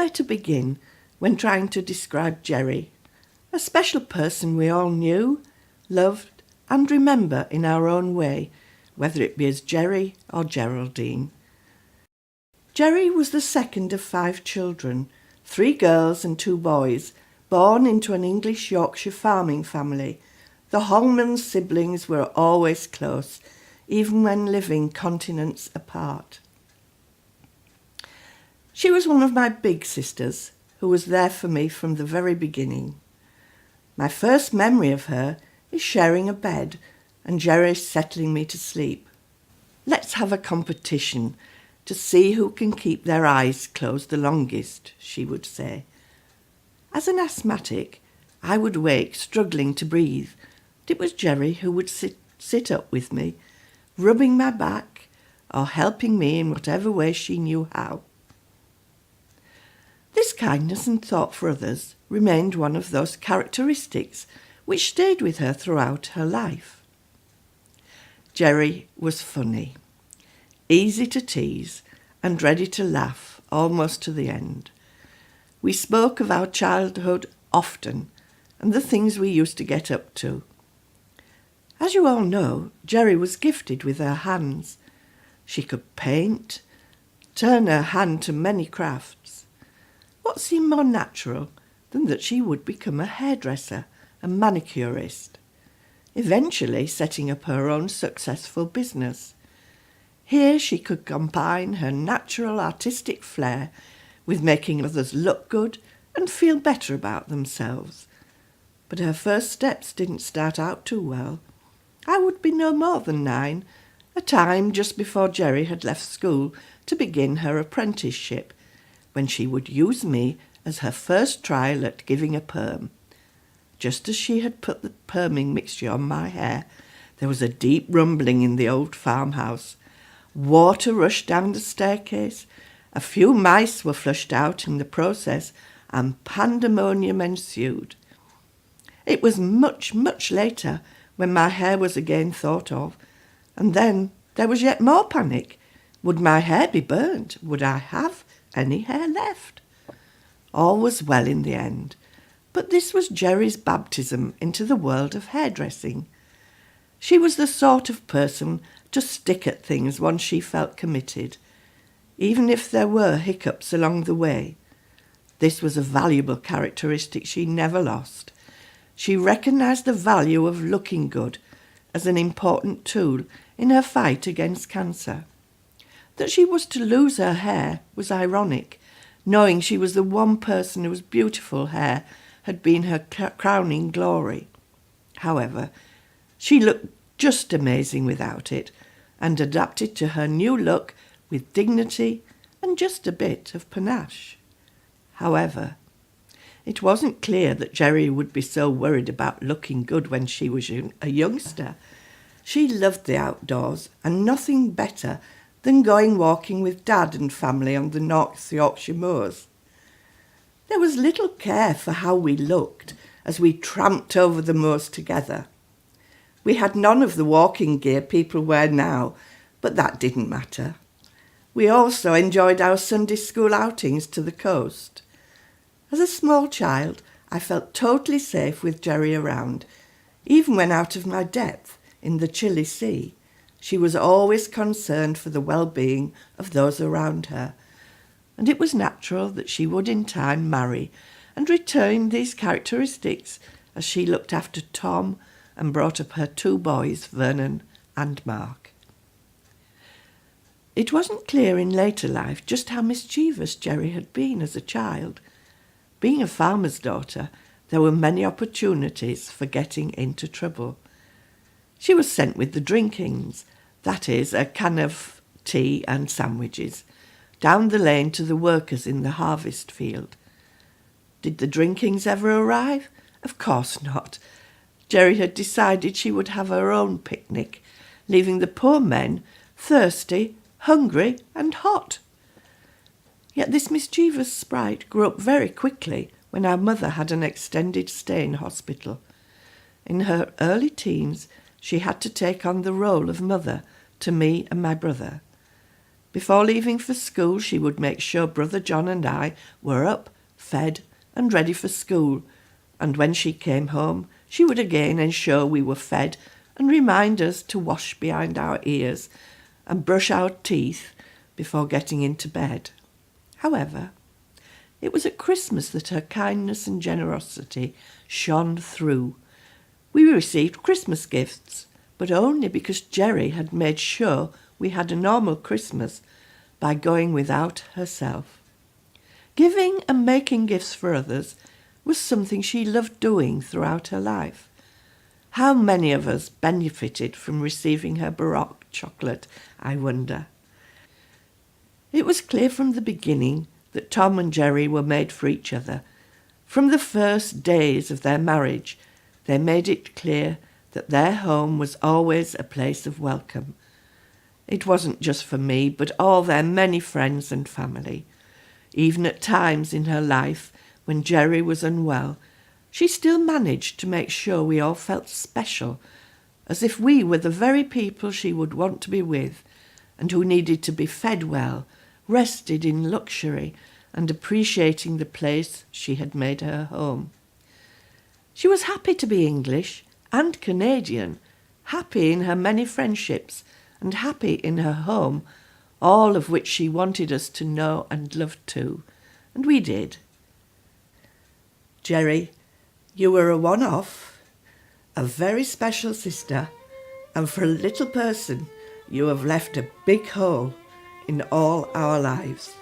where to begin when trying to describe Gerry, a special person we all knew, loved and remember in our own way, whether it be as Gerry or Geraldine. Gerry was the second of 5 children, 3 girls and 2 boys, born into an English Yorkshire farming family. The Holman siblings were always close, even when living continents apart. She was one of my big sisters, who was there for me from the very beginning. My first memory of her is sharing a bed and Gerry settling me to sleep. "Let's have a competition to see who can keep their eyes closed the longest," she would say. As an asthmatic, I would wake struggling to breathe, and it was Gerry who would sit up with me, rubbing my back or helping me in whatever way she knew how. This kindness and thought for others remained one of those characteristics which stayed with her throughout her life. Gerry was funny, easy to tease and ready to laugh almost to the end. We spoke of our childhood often and the things we used to get up to. As you all know, Gerry was gifted with her hands. She could paint, turn her hand to many crafts. What seemed more natural than that she would become a hairdresser and manicurist, eventually setting up her own successful business. Here she could combine her natural artistic flair with making others look good and feel better about themselves. But her first steps didn't start out too well. I would be no more than 9, a time just before Gerry had left school to begin her apprenticeship, when she would use me as her first trial at giving a perm. Just as she had put the perming mixture on my hair, there was a deep rumbling in the old farmhouse. Water rushed down the staircase, a few mice were flushed out in the process, and pandemonium ensued. It was much, much later when my hair was again thought of, and then there was yet more panic. Would my hair be burnt? Would I have any hair left? All was well in the end, but this was Gerry's baptism into the world of hairdressing. She was the sort of person to stick at things once she felt committed, even if there were hiccups along the way. This was a valuable characteristic she never lost. She recognised the value of looking good as an important tool in her fight against cancer. That she was to lose her hair was ironic, knowing she was the one person whose beautiful hair had been her crowning glory. However, she looked just amazing without it, and adapted to her new look with dignity and just a bit of panache. However, it wasn't clear that Gerry would be so worried about looking good when she was a youngster. She loved the outdoors and nothing better than going walking with Dad and family on the North Yorkshire moors. There was little care for how we looked as we tramped over the moors together. We had none of the walking gear people wear now, but that didn't matter. We also enjoyed our Sunday school outings to the coast. As a small child, I felt totally safe with Gerry around. Even when out of my depth in the chilly sea, she was always concerned for the well-being of those around her, and it was natural that she would in time marry and retain these characteristics as she looked after Tom and brought up her 2 boys, Vernon and Mark. It wasn't clear in later life just how mischievous Gerry had been as a child. Being a farmer's daughter, there were many opportunities for getting into trouble. She was sent with the drinkings, that is, a can of tea and sandwiches, down the lane to the workers in the harvest field. Did the drinkings ever arrive? Of course not. Gerry had decided she would have her own picnic, leaving the poor men thirsty, hungry and hot. Yet this mischievous sprite grew up very quickly when our mother had an extended stay in hospital. In her early teens, she had to take on the role of mother to me and my brother. Before leaving for school, she would make sure Brother John and I were up, fed, and ready for school, and when she came home, she would again ensure we were fed and remind us to wash behind our ears and brush our teeth before getting into bed. However, it was at Christmas that her kindness and generosity shone through. We received Christmas gifts, but only because Gerry had made sure we had a normal Christmas by going without herself. Giving and making gifts for others was something she loved doing throughout her life. How many of us benefited from receiving her Baroque chocolate, I wonder? It was clear from the beginning that Tom and Gerry were made for each other. From the first days of their marriage, they made it clear that their home was always a place of welcome. It wasn't just for me, but all their many friends and family. Even at times in her life, when Gerry was unwell, she still managed to make sure we all felt special, as if we were the very people she would want to be with, and who needed to be fed well, rested in luxury, and appreciating the place she had made her home. She was happy to be English and Canadian, happy in her many friendships, and happy in her home, all of which she wanted us to know and love too, and we did. Gerry, you were a one-off, a very special sister, and for a little person, you have left a big hole in all our lives.